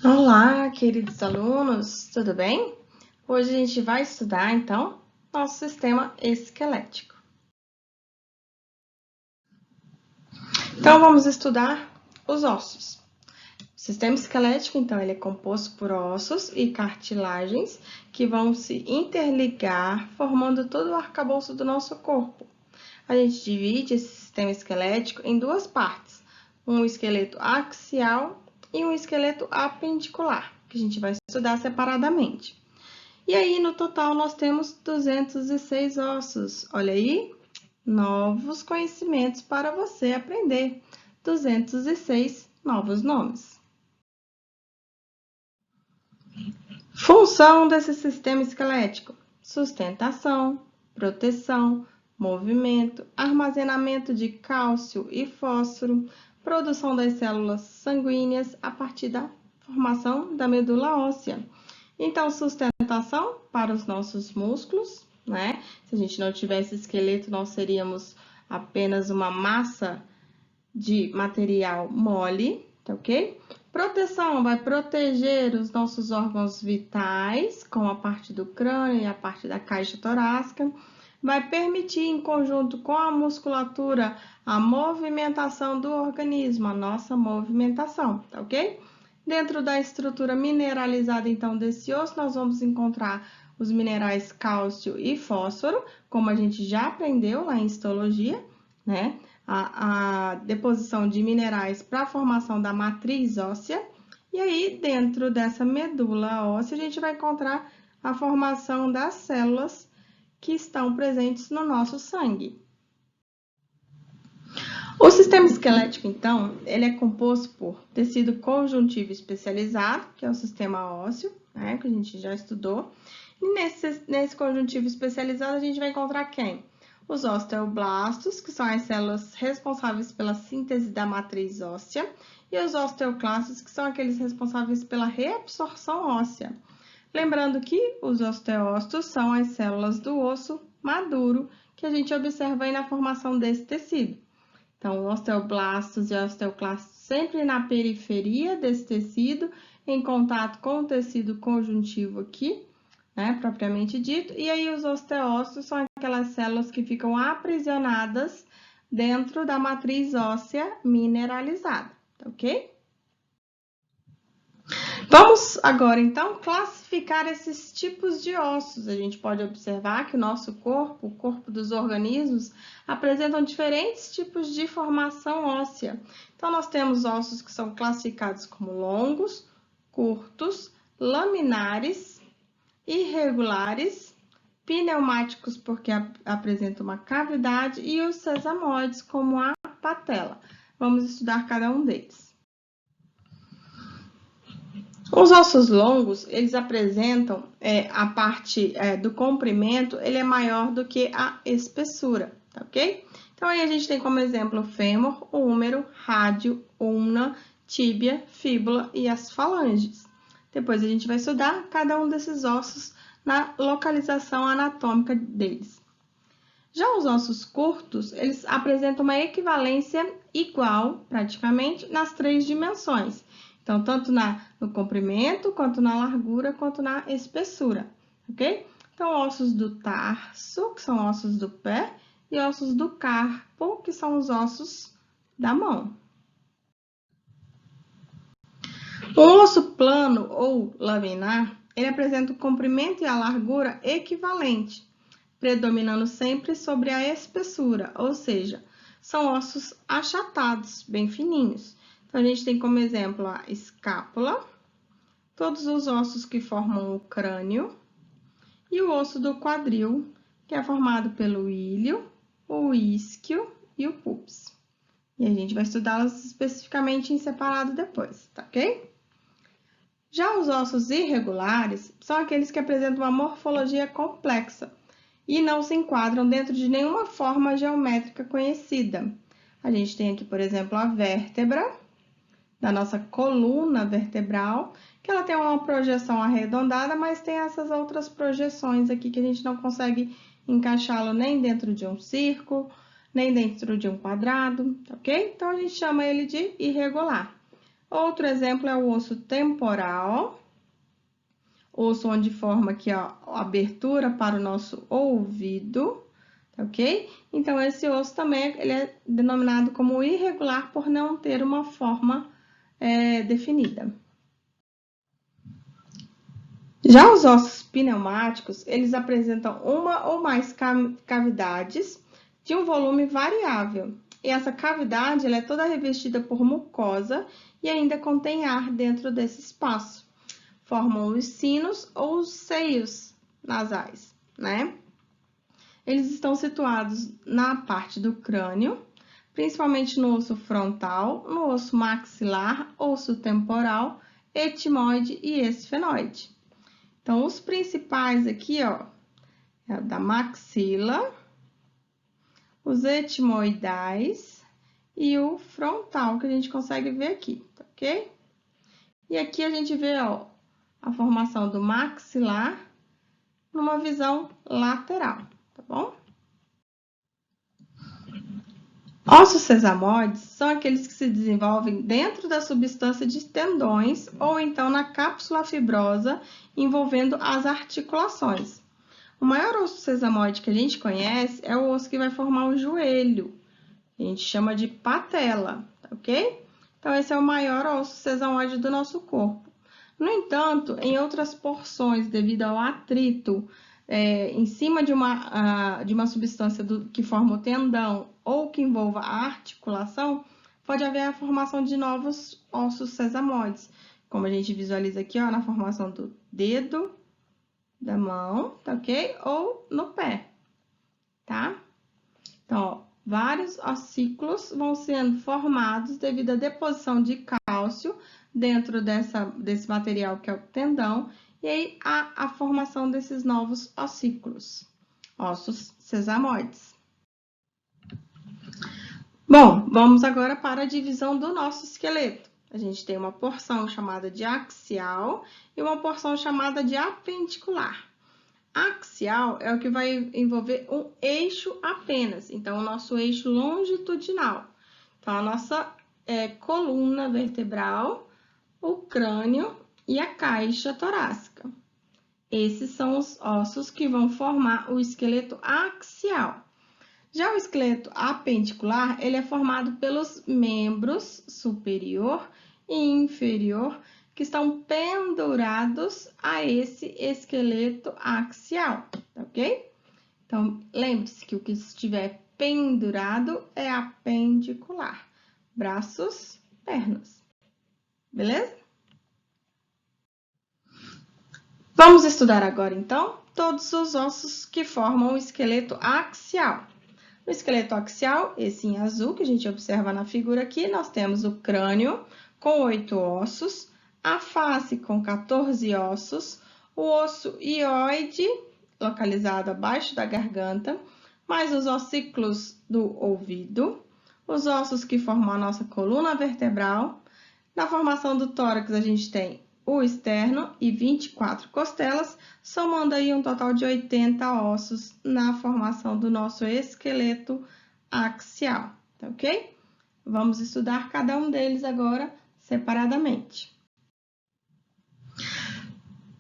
Olá, queridos alunos, tudo bem? Hoje a gente vai estudar, então, nosso sistema esquelético. Então, vamos estudar os ossos. O sistema esquelético, então, ele é composto por ossos e cartilagens que vão se interligar, formando todo o arcabouço do nosso corpo. A gente divide esse sistema esquelético em duas partes, um esqueleto axial e um esqueleto apendicular, que a gente vai estudar separadamente. E aí, no total, nós temos 206 ossos. Olha aí, novos conhecimentos para você aprender. 206 novos nomes. Função desse sistema esquelético: sustentação, proteção, movimento, armazenamento de cálcio e fósforo, produção das células sanguíneas a partir da formação da medula óssea. Então, sustentação para os nossos músculos, né? Se a gente não tivesse esqueleto, nós seríamos apenas uma massa de material mole, tá ok? Proteção vai proteger os nossos órgãos vitais, com a parte do crânio e a parte da caixa torácica. Vai permitir, em conjunto com a musculatura, a movimentação do organismo, a nossa movimentação, tá ok? Dentro da estrutura mineralizada, então, desse osso, nós vamos encontrar os minerais cálcio e fósforo, como a gente já aprendeu lá em histologia, né? A deposição de minerais para a formação da matriz óssea. E aí, dentro dessa medula óssea, a gente vai encontrar a formação das células que estão presentes no nosso sangue. O sistema esquelético, então, ele é composto por tecido conjuntivo especializado, que é o sistema ósseo, né, que a gente já estudou. E nesse conjuntivo especializado, a gente vai encontrar quem? Os osteoblastos, que são as células responsáveis pela síntese da matriz óssea, e os osteoclastos, que são aqueles responsáveis pela reabsorção óssea. Lembrando que os osteócitos são as células do osso maduro que a gente observa aí na formação desse tecido. Então, osteoblastos e osteoclastos sempre na periferia desse tecido, em contato com o tecido conjuntivo aqui, né, propriamente dito. E aí, os osteócitos são aquelas células que ficam aprisionadas dentro da matriz óssea mineralizada, tá ok? Vamos agora, então, classificar esses tipos de ossos. A gente pode observar que o nosso corpo, o corpo dos organismos, apresentam diferentes tipos de formação óssea. Então, nós temos ossos que são classificados como longos, curtos, laminares, irregulares, pneumáticos porque apresentam uma cavidade e os sesamoides como a patela. Vamos estudar cada um deles. Os ossos longos, eles apresentam a parte do comprimento, ele é maior do que a espessura, tá ok? Então, aí a gente tem como exemplo fêmur, húmero, rádio, ulna, tíbia, fíbula e as falanges. Depois a gente vai estudar cada um desses ossos na localização anatômica deles. Já os ossos curtos, eles apresentam uma equivalência igual, praticamente, nas 3 dimensões. Então, tanto no comprimento, quanto na largura, quanto na espessura, ok? Então, ossos do tarso, que são ossos do pé, e ossos do carpo, que são os ossos da mão. O osso plano ou laminar, ele apresenta o comprimento e a largura equivalente, predominando sempre sobre a espessura, ou seja, são ossos achatados, bem fininhos. Então, a gente tem como exemplo a escápula, todos os ossos que formam o crânio, e o osso do quadril, que é formado pelo ilho, o isquio e o pubis. E a gente vai estudá-los especificamente em separado depois, tá ok? Já os ossos irregulares são aqueles que apresentam uma morfologia complexa e não se enquadram dentro de nenhuma forma geométrica conhecida. A gente tem aqui, por exemplo, a vértebra da nossa coluna vertebral, que ela tem uma projeção arredondada, mas tem essas outras projeções aqui que a gente não consegue encaixá-lo nem dentro de um círculo, nem dentro de um quadrado, ok? Então, a gente chama ele de irregular. Outro exemplo é o osso temporal, osso onde forma aqui a abertura para o nosso ouvido, tá ok? Então, esse osso também ele é denominado como irregular por não ter uma forma definida. Já os ossos pneumáticos, eles apresentam uma ou mais cavidades de um volume variável. E essa cavidade ela é toda revestida por mucosa e ainda contém ar dentro desse espaço. Formam os sinos ou os seios nasais, né? Eles estão situados na parte do crânio, principalmente no osso frontal, no osso maxilar, osso temporal, etimoide e esfenoide. Então, os principais aqui, ó, é o da maxila, os etimoidais e o frontal, que a gente consegue ver aqui, tá ok? E aqui a gente vê, ó, a formação do maxilar numa visão lateral, tá bom? Ossos sesamoides são aqueles que se desenvolvem dentro da substância de tendões ou então na cápsula fibrosa envolvendo as articulações. O maior osso sesamoide que a gente conhece é o osso que vai formar o joelho. A gente chama de patela, tá ok? Então, esse é o maior osso sesamoide do nosso corpo. No entanto, em outras porções, devido ao atrito em cima de uma substância que forma o tendão ou que envolva a articulação, pode haver a formação de novos ossos sesamoides, como a gente visualiza aqui, ó, na formação do dedo, da mão, tá ok? Ou no pé, tá? Então, ó, vários ossículos vão sendo formados devido à deposição de cálcio dentro desse material que é o tendão, e aí a formação desses novos ossículos, ossos sesamoides. Bom, vamos agora para a divisão do nosso esqueleto. A gente tem uma porção chamada de axial e uma porção chamada de apendicular. Axial é o que vai envolver um eixo apenas, então o nosso eixo longitudinal. Então, a nossa coluna vertebral, o crânio e a caixa torácica. Esses são os ossos que vão formar o esqueleto axial. Já o esqueleto apendicular, ele é formado pelos membros superior e inferior que estão pendurados a esse esqueleto axial, tá ok? Então, lembre-se que o que estiver pendurado é apendicular. Braços, pernas. Beleza? Vamos estudar agora, então, todos os ossos que formam o esqueleto axial. No esqueleto axial, esse em azul que a gente observa na figura aqui, nós temos o crânio com 8 ossos, a face com 14 ossos, o osso hioide, localizado abaixo da garganta, mais os ossículos do ouvido, os ossos que formam a nossa coluna vertebral. Na formação do tórax, a gente tem o externo e 24 costelas, somando aí um total de 80 ossos na formação do nosso esqueleto axial, tá ok? Vamos estudar cada um deles agora separadamente.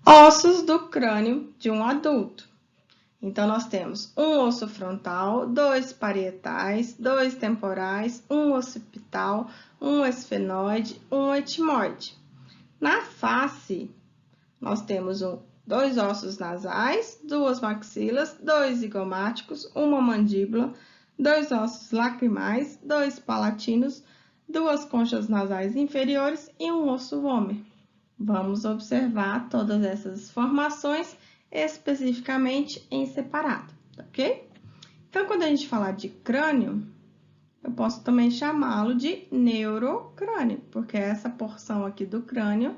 Ossos do crânio de um adulto. Então, nós temos um osso frontal, 2 parietais, 2 temporais, um occipital, um esfenoide, um etimoide. Na face, nós temos 2 ossos nasais, 2 maxilas, 2 zigomáticos, uma mandíbula, 2 ossos lacrimais, 2 palatinos, 2 conchas nasais inferiores e um osso vômer. Vamos observar todas essas formações especificamente em separado, ok? Então, quando a gente falar de crânio, eu posso também chamá-lo de neurocrânio, porque essa porção aqui do crânio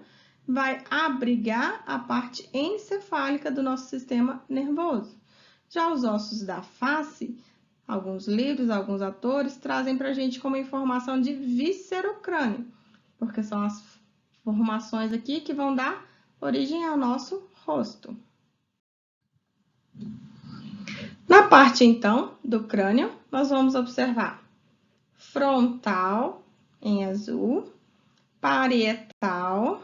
vai abrigar a parte encefálica do nosso sistema nervoso. Já os ossos da face, alguns livros, alguns autores trazem para a gente como informação de viscerocrânio, porque são as formações aqui que vão dar origem ao nosso rosto. Na parte, então, do crânio, nós vamos observar frontal, em azul, parietal.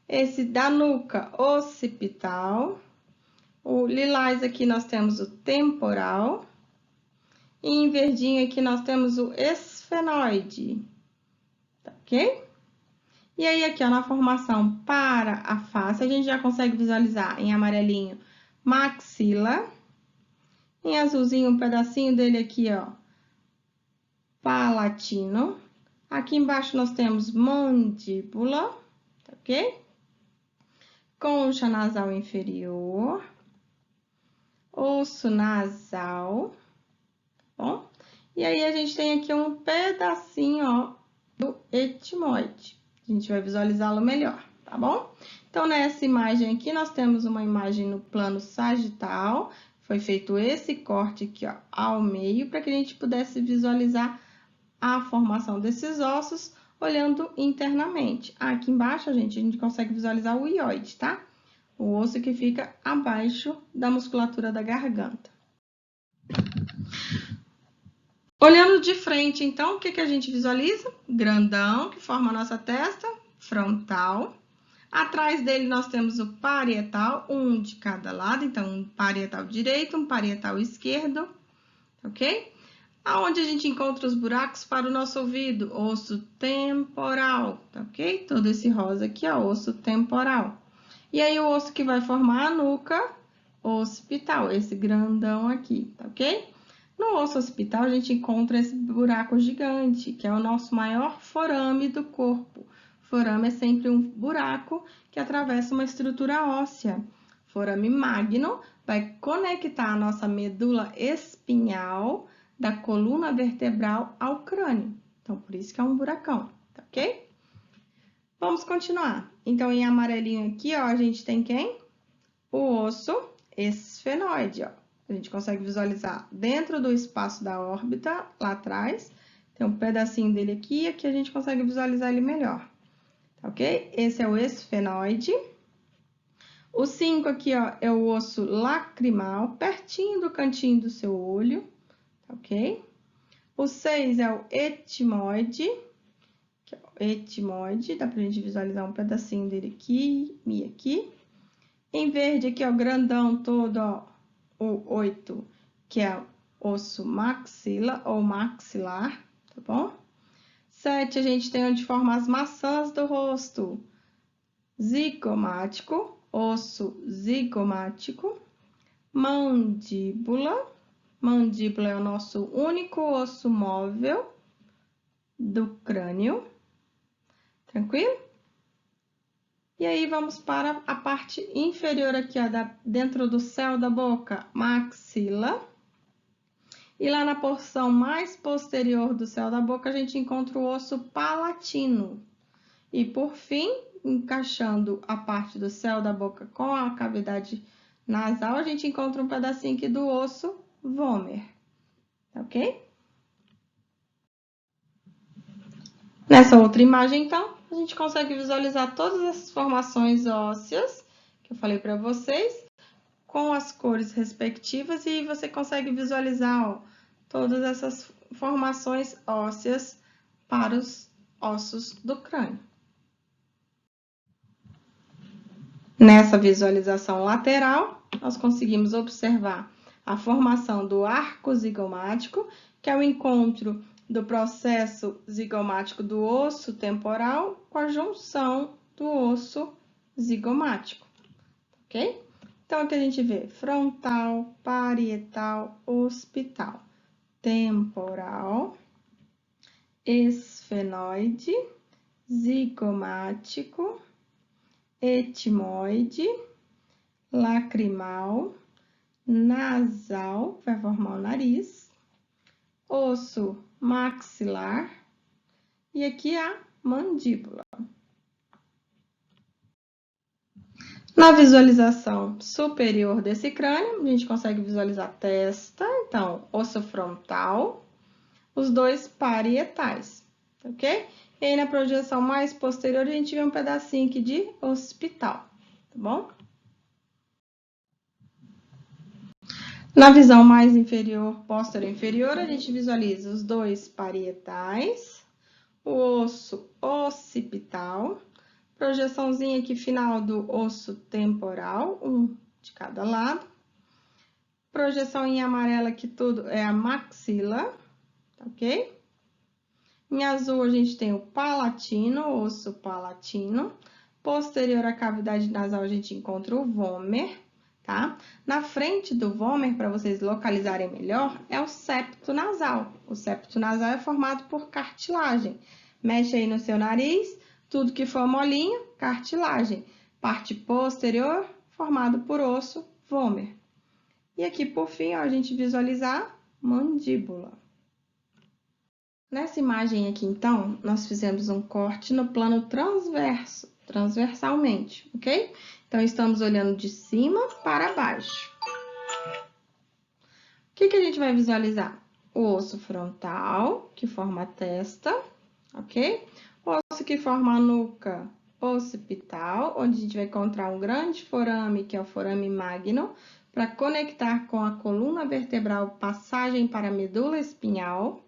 Esse da nuca, occipital. O lilás aqui nós temos o temporal. E em verdinho aqui nós temos o esfenoide. Tá ok? E aí aqui, ó, na formação para a face, a gente já consegue visualizar em amarelinho maxila. Em azulzinho, um pedacinho dele aqui, ó, palatino. Aqui embaixo nós temos mandíbula, tá ok? Concha nasal inferior. Osso nasal, tá bom? E aí, a gente tem aqui um pedacinho, ó, do etimoide. A gente vai visualizá-lo melhor, tá bom? Então, nessa imagem aqui, nós temos uma imagem no plano sagital. Foi feito esse corte aqui, ó, ao meio, para que a gente pudesse visualizar a formação desses ossos, olhando internamente. Aqui embaixo, gente, a gente consegue visualizar o hioide, tá? O osso que fica abaixo da musculatura da garganta. Olhando de frente, então, o que a gente visualiza? Grandão, que forma a nossa testa, frontal. Atrás dele, nós temos o parietal, um de cada lado. Então, um parietal direito, um parietal esquerdo, ok? Aonde a gente encontra os buracos para o nosso ouvido? Osso temporal, tá ok? Todo esse rosa aqui é osso temporal. E aí, o osso que vai formar a nuca, occipital, esse grandão aqui, tá ok? No osso occipital, a gente encontra esse buraco gigante, que é o nosso maior forame do corpo. Forame é sempre um buraco que atravessa uma estrutura óssea. Forame magno vai conectar a nossa medula espinhal da coluna vertebral ao crânio. Então, por isso que é um buracão, tá ok? Vamos continuar. Então, em amarelinho aqui, ó, a gente tem quem? O osso esfenoide, ó. A gente consegue visualizar dentro do espaço da órbita, lá atrás. Tem um pedacinho dele aqui, aqui a gente consegue visualizar ele melhor. Tá ok? Esse é o esfenoide. O 5 aqui, ó, é o osso lacrimal, pertinho do cantinho do seu olho. Tá ok? O 6 é o etimoide. Etimoide, dá pra gente visualizar um pedacinho dele aqui e aqui. Em verde aqui, ó, grandão todo, ó. O 8, que é osso maxila ou maxilar, tá bom? 7, a gente tem onde forma as maçãs do rosto. Zigomático, osso zigomático. Mandíbula. Mandíbula é o nosso único osso móvel do crânio. Tranquilo? E aí, vamos para a parte inferior aqui, ó, dentro do céu da boca, maxila. E lá na porção mais posterior do céu da boca, a gente encontra o osso palatino. E por fim, encaixando a parte do céu da boca com a cavidade nasal, a gente encontra um pedacinho aqui do osso vômer. Tá ok? Nessa outra imagem, então, a gente consegue visualizar todas essas formações ósseas que eu falei para vocês, com as cores respectivas, e você consegue visualizar, ó, todas essas formações ósseas para os ossos do crânio. Nessa visualização lateral, nós conseguimos observar a formação do arco zigomático, que é o encontro do processo zigomático do osso temporal com a junção do osso zigomático, ok? Então, aqui a gente vê frontal, parietal, occipital, temporal, esfenoide, zigomático, etimoide, lacrimal, nasal, vai formar o nariz, osso maxilar e aqui a mandíbula. Na visualização superior desse crânio, a gente consegue visualizar a testa, então, osso frontal, os dois parietais, ok? E aí, na projeção mais posterior, a gente vê um pedacinho aqui de occipital, tá bom? Na visão mais inferior, posterior inferior, a gente visualiza os dois parietais, o osso occipital, projeçãozinha aqui final do osso temporal, um de cada lado. Projeção em amarelo aqui tudo é a maxila, ok? Em azul a gente tem o palatino, osso palatino. Posterior à cavidade nasal a gente encontra o vômer, tá? Na frente do vômer, para vocês localizarem melhor, é o septo nasal. O septo nasal é formado por cartilagem. Mexe aí no seu nariz, tudo que for molinho, cartilagem. Parte posterior, formado por osso, vômer. E aqui, por fim, ó, a gente visualizar mandíbula. Nessa imagem aqui, então, nós fizemos um corte no plano transversalmente, ok? Então, estamos olhando de cima para baixo. O que a gente vai visualizar? O osso frontal, que forma a testa, ok? O osso que forma a nuca occipital, onde a gente vai encontrar um grande forame, que é o forame magno, para conectar com a coluna vertebral, passagem para a medula espinhal.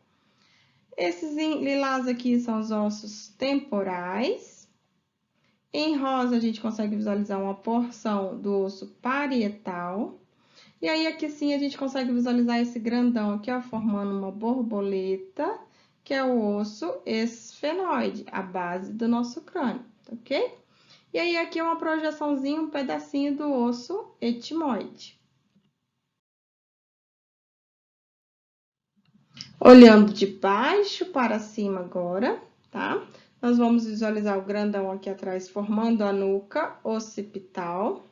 Esses lilás aqui são os ossos temporais. Em rosa, a gente consegue visualizar uma porção do osso parietal. E aí, aqui sim, a gente consegue visualizar esse grandão aqui, ó, formando uma borboleta, que é o osso esfenoide, a base do nosso crânio, ok? E aí, aqui uma projeçãozinha, um pedacinho do osso etimoide. Olhando de baixo para cima agora, tá? Nós vamos visualizar o grandão aqui atrás, formando a nuca occipital.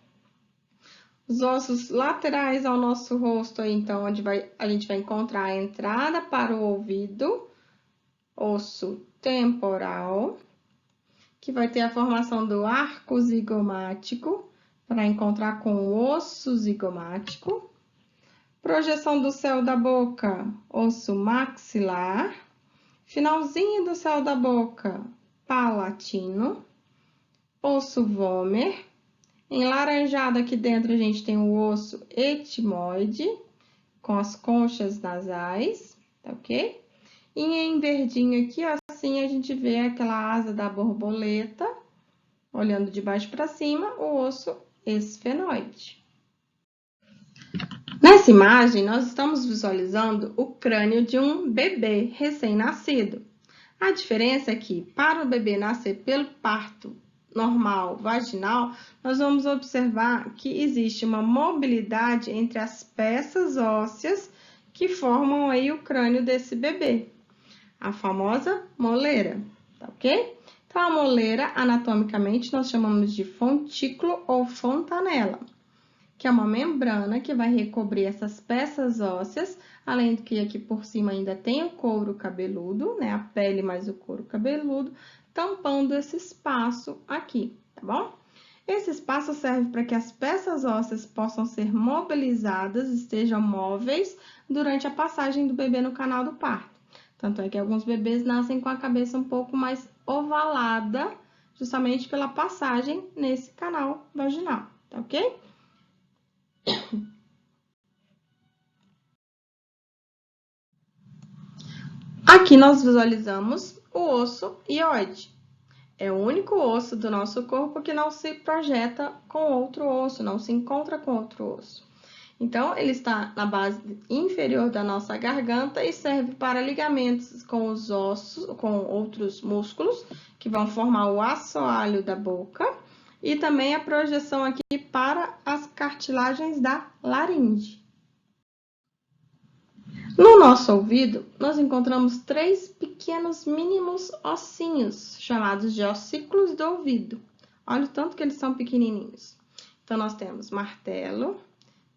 Os ossos laterais ao nosso rosto, aí, então, onde a gente vai encontrar a entrada para o ouvido, osso temporal, que vai ter a formação do arco zigomático, para encontrar com o osso zigomático. Projeção do céu da boca, osso maxilar. Finalzinho do céu da boca, palatino. Osso vômer. Enlaranjado aqui dentro a gente tem o osso etimoide, com as conchas nasais, tá ok? E em verdinho aqui, assim, a gente vê aquela asa da borboleta, olhando de baixo para cima, o osso esfenoide. Nessa imagem, nós estamos visualizando o crânio de um bebê recém-nascido. A diferença é que, para o bebê nascer pelo parto normal vaginal, nós vamos observar que existe uma mobilidade entre as peças ósseas que formam aí o crânio desse bebê. A famosa moleira, tá ok? Então, a moleira, anatomicamente, nós chamamos de fontículo ou fontanela, que é uma membrana que vai recobrir essas peças ósseas, além do que aqui por cima ainda tem o couro cabeludo, né? A pele mais o couro cabeludo, tampando esse espaço aqui, tá bom? Esse espaço serve para que as peças ósseas possam ser mobilizadas, estejam móveis durante a passagem do bebê no canal do parto. Tanto é que alguns bebês nascem com a cabeça um pouco mais ovalada, justamente pela passagem nesse canal vaginal, tá ok? Aqui nós visualizamos o osso hioide. É o único osso do nosso corpo que não se projeta com outro osso, não se encontra com outro osso. Então, ele está na base inferior da nossa garganta e serve para ligamentos com os ossos, com outros músculos, que vão formar o assoalho da boca, e também a projeção aqui para as cartilagens da laringe. No nosso ouvido, nós encontramos 3 pequenos mínimos ossinhos, chamados de ossículos do ouvido. Olha o tanto que eles são pequenininhos. Então, nós temos martelo,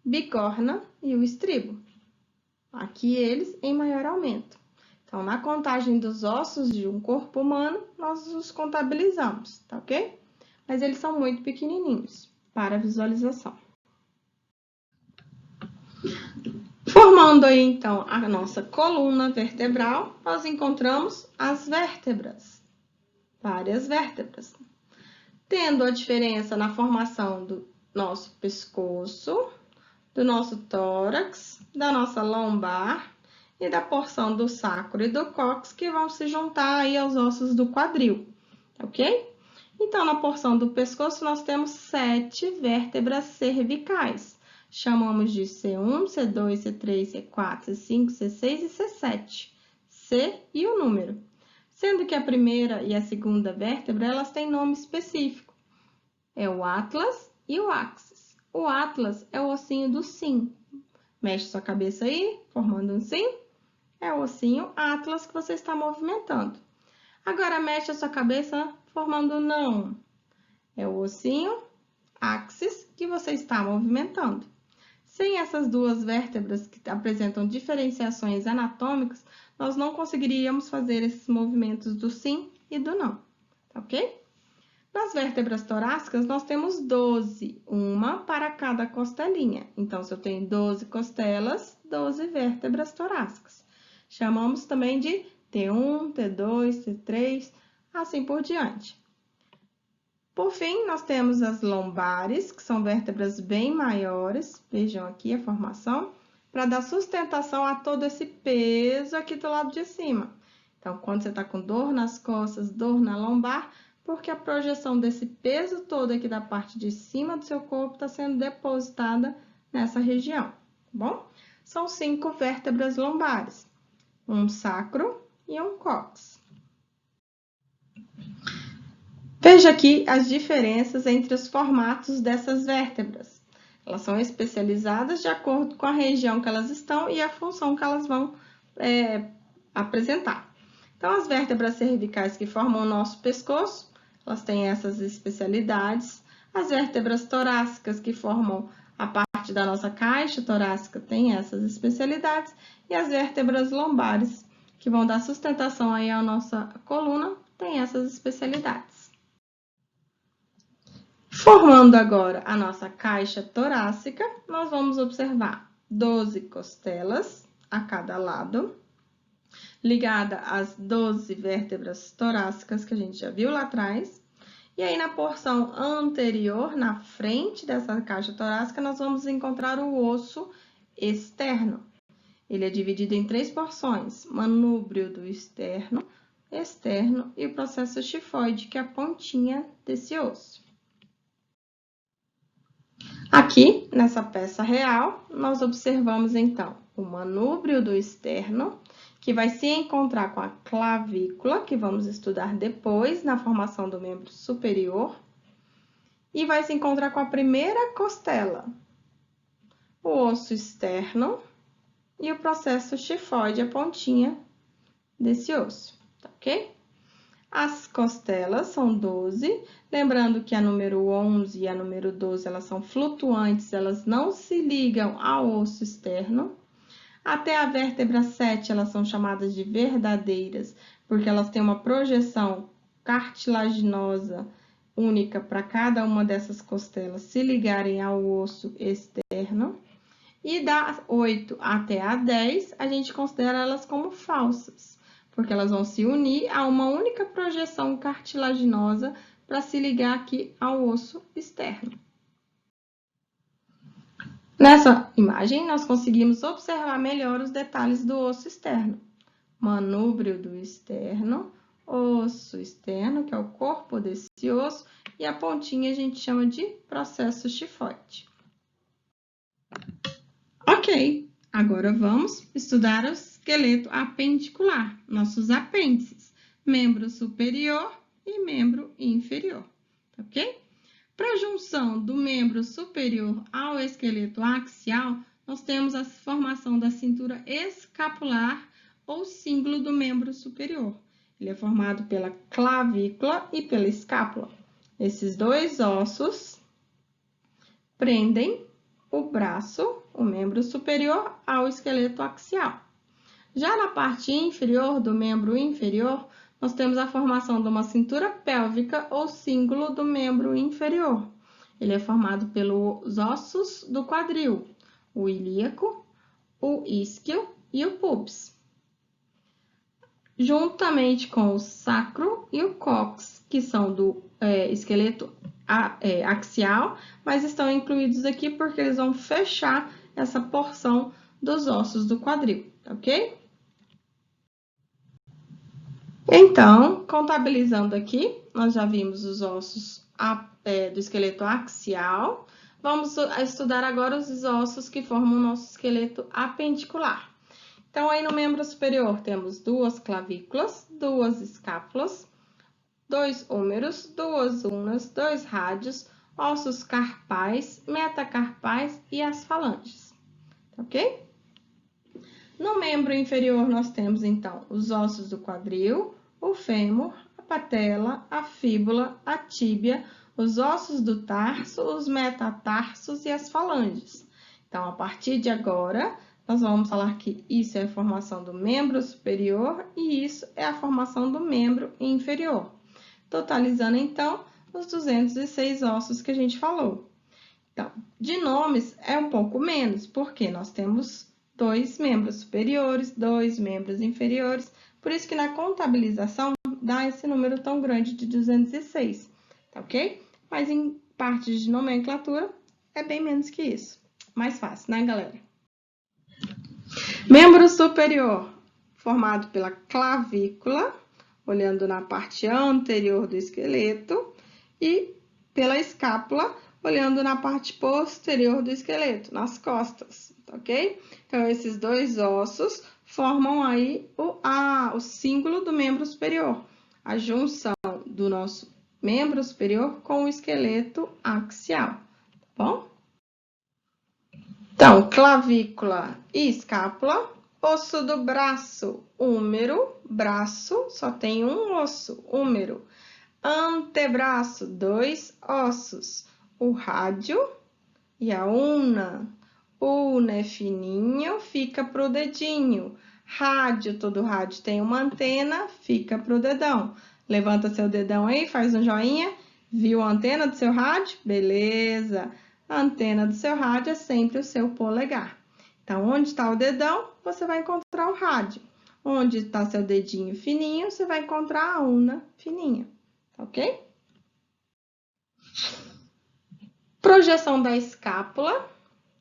bigorna e o estribo. Aqui eles em maior aumento. Então, na contagem dos ossos de um corpo humano, nós os contabilizamos, tá ok? Mas eles são muito pequenininhos para visualização. Formando aí, então, a nossa coluna vertebral, nós encontramos as vértebras, várias vértebras. Tendo a diferença na formação do nosso pescoço, do nosso tórax, da nossa lombar e da porção do sacro e do cóccix, que vão se juntar aí aos ossos do quadril, ok? Então, na porção do pescoço, nós temos 7 vértebras cervicais. Chamamos de C1, C2, C3, C4, C5, C6 e C7. C e o número. Sendo que a primeira e a segunda vértebra, elas têm nome específico. É o atlas e o axis. O atlas é o ossinho do sim. Mexe sua cabeça aí, formando um sim. É o ossinho atlas que você está movimentando. Agora, mexe a sua cabeça formando um não. É o ossinho axis que você está movimentando. Sem essas duas vértebras que apresentam diferenciações anatômicas, nós não conseguiríamos fazer esses movimentos do sim e do não, ok? Nas vértebras torácicas, nós temos 12, uma para cada costelinha. Então, se eu tenho 12 costelas, 12 vértebras torácicas. Chamamos também de T1, T2, T3, assim por diante. Por fim, nós temos as lombares, que são vértebras bem maiores. Vejam aqui a formação, para dar sustentação a todo esse peso aqui do lado de cima. Então, quando você está com dor nas costas, dor na lombar, porque a projeção desse peso todo aqui da parte de cima do seu corpo está sendo depositada nessa região, tá bom? São 5 vértebras lombares, um sacro e um cóccix. Veja aqui as diferenças entre os formatos dessas vértebras. Elas são especializadas de acordo com a região que elas estão e a função que elas vão apresentar. Então, as vértebras cervicais que formam o nosso pescoço, elas têm essas especialidades. As vértebras torácicas que formam a parte da nossa caixa torácica têm essas especialidades. E as vértebras lombares, que vão dar sustentação aí à nossa coluna, têm essas especialidades. Formando agora a nossa caixa torácica, nós vamos observar 12 costelas a cada lado, ligada às 12 vértebras torácicas que a gente já viu lá atrás. E aí, na porção anterior, na frente dessa caixa torácica, nós vamos encontrar o osso externo. Ele é dividido em 3 porções: manúbrio do externo, externo e o processo xifoide, que é a pontinha desse osso. Aqui, nessa peça real, nós observamos, então, o manúbrio do externo, que vai se encontrar com a clavícula, que vamos estudar depois na formação do membro superior, e vai se encontrar com a primeira costela, o osso externo e o processo xifoide, a pontinha desse osso, tá ok? As costelas são 12, lembrando que a número 11 e a número 12, elas são flutuantes, elas não se ligam ao osso externo. Até a vértebra 7, elas são chamadas de verdadeiras, porque elas têm uma projeção cartilaginosa única para cada uma dessas costelas se ligarem ao osso externo. E da 8 até a 10, a gente considera elas como falsas, porque elas vão se unir a uma única projeção cartilaginosa para se ligar aqui ao osso externo. Nessa imagem, nós conseguimos observar melhor os detalhes do osso externo. Manúbrio do externo, osso externo, que é o corpo desse osso, e a pontinha a gente chama de processo xifoide. Ok, agora vamos estudar o esqueleto apendicular, nossos apêndices, membro superior e membro inferior, ok? Para a junção do membro superior ao esqueleto axial, nós temos a formação da cintura escapular ou símbolo do membro superior. Ele é formado pela clavícula e pela escápula. Esses dois ossos prendem o braço, o membro superior, ao esqueleto axial. Já na parte inferior do membro inferior, nós temos a formação de uma cintura pélvica ou símbolo do membro inferior. Ele é formado pelos ossos do quadril, o ilíaco, o isquio e o pubis, juntamente com o sacro e o cóccix, que são do esqueleto axial, mas estão incluídos aqui porque eles vão fechar essa porção dos ossos do quadril, ok? Então, contabilizando aqui, nós já vimos os ossos do esqueleto axial. Vamos estudar agora os ossos que formam o nosso esqueleto apendicular. Então, aí no membro superior temos 2 clavículas, 2 escápulas, 2 húmeros, 2 ulnas, 2 rádios, ossos carpais, metacarpais e as falanges. Ok? No membro inferior, nós temos, então, os ossos do quadril, o fêmur, a patela, a fíbula, a tíbia, os ossos do tarso, os metatarsos e as falanges. Então, a partir de agora, nós vamos falar que isso é a formação do membro superior e isso é a formação do membro inferior. Totalizando, então, os 206 ossos que a gente falou. Então, de nomes é um pouco menos, porque nós temos 2 membros superiores, 2 membros inferiores, por isso que na contabilização dá esse número tão grande de 206, tá ok? Mas em parte de nomenclatura é bem menos que isso. Mais fácil, né, galera? Membro superior, formado pela clavícula, olhando na parte anterior do esqueleto, e pela escápula, olhando na parte posterior do esqueleto, nas costas, ok? Então, esses 2 ossos formam aí o símbolo do membro superior, a junção do nosso membro superior com o esqueleto axial, tá bom? Então, clavícula e escápula, osso do braço, húmero, braço, só tem um osso, húmero. Antebraço, 2 ossos, o rádio e a ulna. Ulna é fininho, fica pro dedinho. Rádio, todo rádio tem uma antena, fica pro dedão. Levanta seu dedão aí, faz um joinha. Viu a antena do seu rádio? Beleza! A antena do seu rádio é sempre o seu polegar. Então, onde está o dedão, você vai encontrar o rádio. Onde está seu dedinho fininho, você vai encontrar a ulna fininha, ok? Projeção da escápula.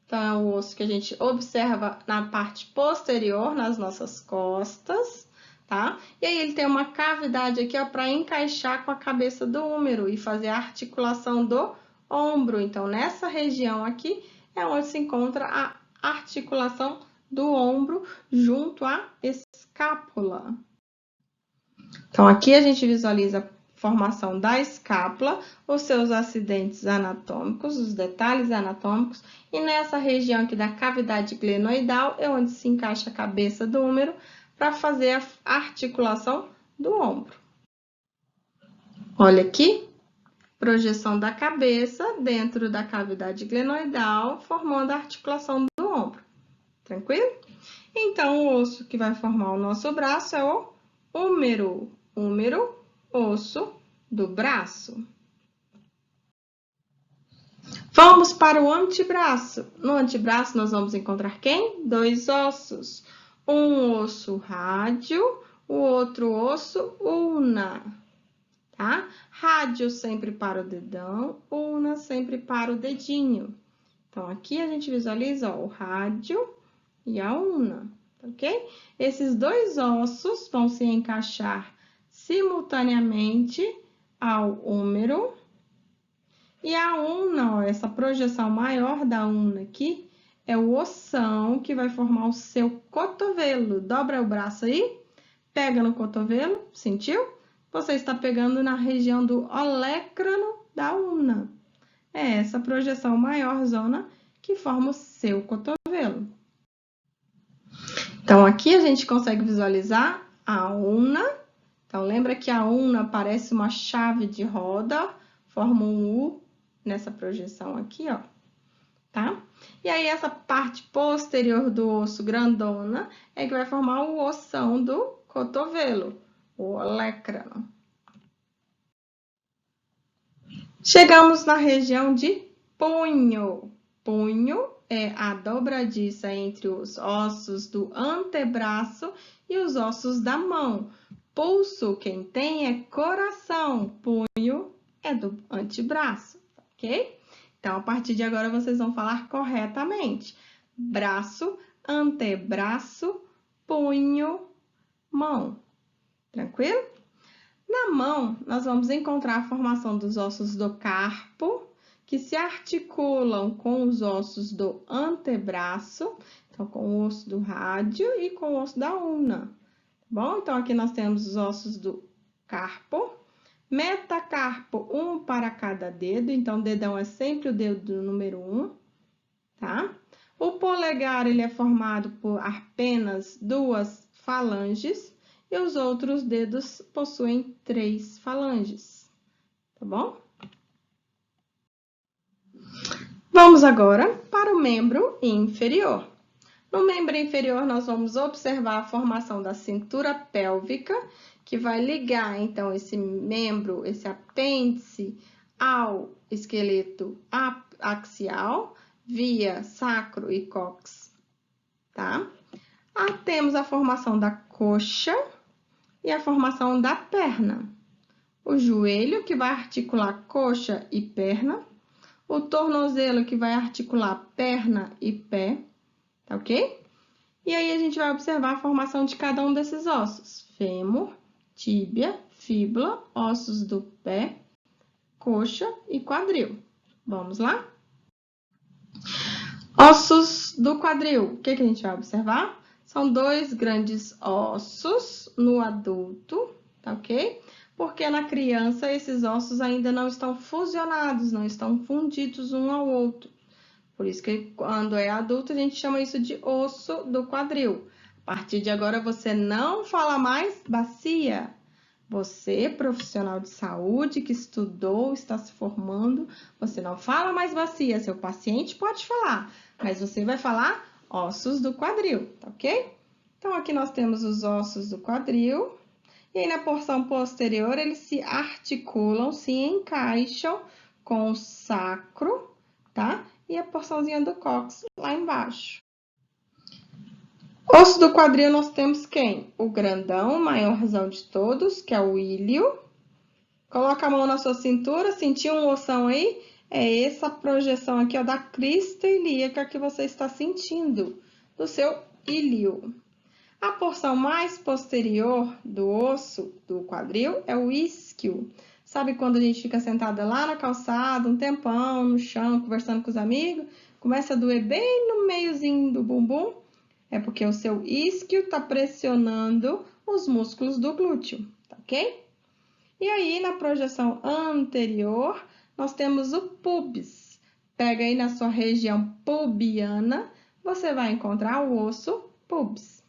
Então, é o osso que a gente observa na parte posterior, nas nossas costas, tá? E aí, ele tem uma cavidade aqui, ó, para encaixar com a cabeça do húmero e fazer a articulação do ombro. Então, nessa região aqui é onde se encontra a articulação do ombro junto à escápula. Então, aqui a gente visualiza a formação da escápula, os seus acidentes anatômicos, os detalhes anatômicos, e nessa região aqui da cavidade glenoidal é onde se encaixa a cabeça do húmero para fazer a articulação do ombro. Olha aqui. Projeção da cabeça dentro da cavidade glenoidal, formando a articulação do ombro. Tranquilo? Então, o osso que vai formar o nosso braço é o húmero. Húmero, osso do braço. Vamos para o antebraço. No antebraço, nós vamos encontrar quem? 2 ossos. Um osso rádio, o outro osso ulna. Tá? Rádio sempre para o dedão, ulna sempre para o dedinho. Então, aqui a gente visualiza, ó, o rádio e a ulna, ok? Esses 2 ossos vão se encaixar simultaneamente ao húmero. E a ulna, ó, essa projeção maior da ulna aqui, é o ossão que vai formar o seu cotovelo. Dobra o braço aí, pega no cotovelo, sentiu? Você está pegando na região do olecrano da ulna. É essa projeção maior zona que forma o seu cotovelo. Então, aqui a gente consegue visualizar a ulna. Então, lembra que a ulna parece uma chave de roda, forma um U nessa projeção aqui, ó, tá? E aí, essa parte posterior do osso grandona é que vai formar o ossão do cotovelo, o olecrano. Chegamos na região de punho. Punho é a dobradiça entre os ossos do antebraço e os ossos da mão. Pulso, quem tem é coração. Punho é do antebraço, ok? Então, a partir de agora, vocês vão falar corretamente. Braço, antebraço, punho, mão. Tranquilo? Na mão, nós vamos encontrar a formação dos ossos do carpo, que se articulam com os ossos do antebraço, então com o osso do rádio e com o osso da ulna. Bom, então aqui nós temos os ossos do carpo, metacarpo, um para cada dedo, então dedão é sempre o dedo número 1, tá? O polegar, ele é formado por apenas 2 falanges e os outros dedos possuem 3 falanges, tá bom? Vamos agora para o membro inferior. No membro inferior, nós vamos observar a formação da cintura pélvica, que vai ligar, então, esse membro, esse apêndice, ao esqueleto axial, via sacro e cóccix, tá? Temos a formação da coxa e a formação da perna. O joelho, que vai articular coxa e perna. O tornozelo, que vai articular perna e pé, tá ok? E aí, a gente vai observar a formação de cada um desses ossos. Fêmur, tíbia, fíbula, ossos do pé, coxa e quadril. Vamos lá? Ossos do quadril. O que a gente vai observar? São 2 grandes ossos no adulto, tá ok? Porque na criança esses ossos ainda não estão fusionados, não estão fundidos um ao outro. Por isso que quando é adulto a gente chama isso de osso do quadril. A partir de agora você não fala mais bacia. Você, profissional de saúde que estudou, está se formando, você não fala mais bacia. Seu paciente pode falar, mas você vai falar ossos do quadril, tá ok? Então, aqui nós temos os ossos do quadril. E aí, na porção posterior, eles se articulam, se encaixam com o sacro, tá? E a porçãozinha do cóccix lá embaixo. Osso do quadril, nós temos quem? O grandão, o maiorzão de todos, que é o ilho. Coloca a mão na sua cintura, sentiu um ossão aí? É essa projeção aqui, ó, da crista ilíaca que você está sentindo, do seu ilho. A porção mais posterior do osso do quadril é o isquio. Sabe quando a gente fica sentada lá na calçada, um tempão, no chão, conversando com os amigos, começa a doer bem no meiozinho do bumbum? É porque o seu isquio está pressionando os músculos do glúteo, tá ok? E aí, na projeção anterior, nós temos o pubis. Pega aí na sua região pubiana, você vai encontrar o osso pubis.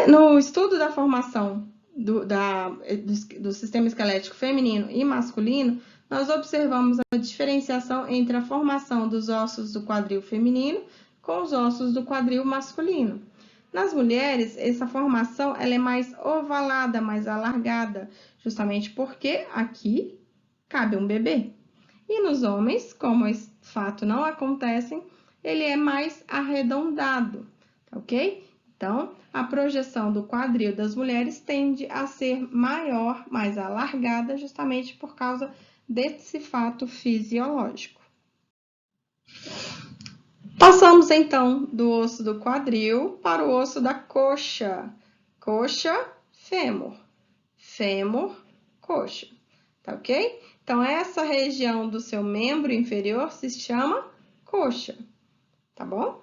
No estudo da formação do sistema esquelético feminino e masculino, nós observamos a diferenciação entre a formação dos ossos do quadril feminino com os ossos do quadril masculino. Nas mulheres, essa formação ela é mais ovalada, mais alargada, justamente porque aqui cabe um bebê. E nos homens, como esse fato não acontece, ele é mais arredondado, tá ok? Então, a projeção do quadril das mulheres tende a ser maior, mais alargada, justamente por causa desse fato fisiológico. Passamos, então, do osso do quadril para o osso da coxa. Coxa, fêmur. Fêmur, coxa. Tá ok? Então, essa região do seu membro inferior se chama coxa. Tá bom?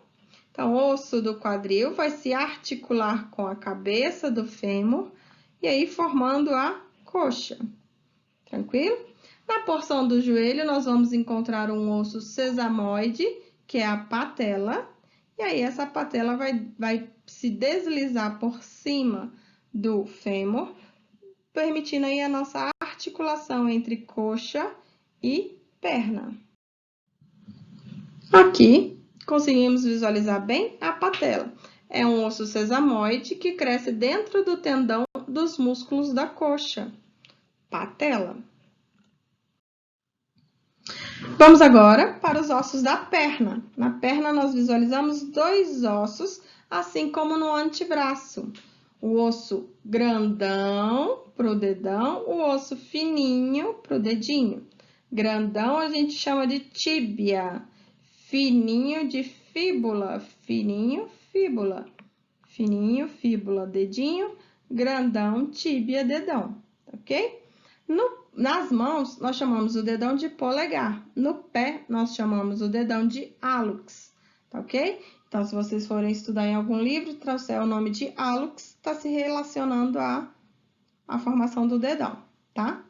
Então, o osso do quadril vai se articular com a cabeça do fêmur e aí formando a coxa. Tranquilo? Na porção do joelho, nós vamos encontrar um osso sesamoide, que é a patela. E aí, essa patela vai se deslizar por cima do fêmur, permitindo aí a nossa articulação entre coxa e perna. Aqui, conseguimos visualizar bem a patela. É um osso sesamoide que cresce dentro do tendão dos músculos da coxa. Patela. Vamos agora para os ossos da perna. Na perna, nós visualizamos 2 ossos, assim como no antebraço. O osso grandão para o dedão, o osso fininho para o dedinho. Grandão a gente chama de tíbia. Fininho de fíbula, fininho, fíbula. fininho, fíbula, dedinho, grandão, tíbia, dedão, ok? Nas mãos, nós chamamos o dedão de polegar. No pé, nós chamamos o dedão de hálux, tá ok? Então, se vocês forem estudar em algum livro, trouxer o nome de hálux, está se relacionando à formação do dedão, tá?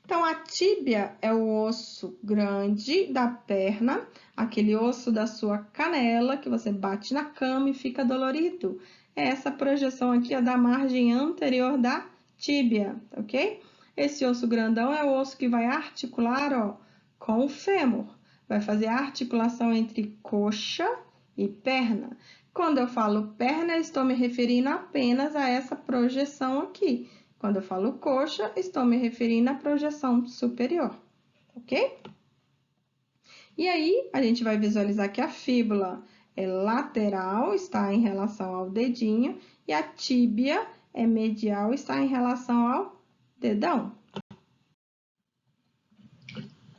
Então, a tíbia é o osso grande da perna, aquele osso da sua canela, que você bate na cama e fica dolorido. É essa projeção aqui ó, da margem anterior da tíbia, ok? Esse osso grandão é o osso que vai articular ó, com o fêmur. Vai fazer a articulação entre coxa e perna. Quando eu falo perna, eu estou me referindo apenas a essa projeção aqui. Quando eu falo coxa, estou me referindo à projeção superior, ok? E aí, a gente vai visualizar que a fíbula é lateral, está em relação ao dedinho, e a tíbia é medial, está em relação ao dedão.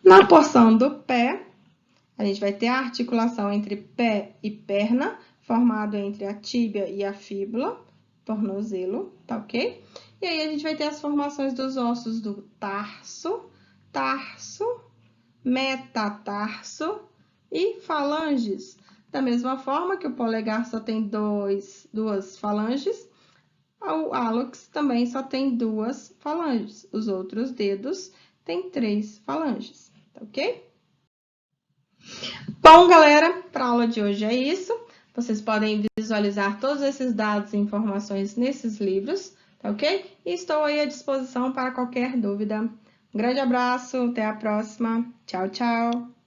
Na porção do pé, a gente vai ter a articulação entre pé e perna, formado entre a tíbia e a fíbula, tornozelo, tá ok? E aí, a gente vai ter as formações dos ossos do tarso, metatarso e falanges. Da mesma forma que o polegar só tem duas falanges, o hálux também só tem duas falanges. Os outros dedos têm 3 falanges, tá ok? Bom, galera, para a aula de hoje é isso. Vocês podem visualizar todos esses dados e informações nesses livros, tá ok? E estou aí à disposição para qualquer dúvida. Um grande abraço, até a próxima. Tchau, tchau!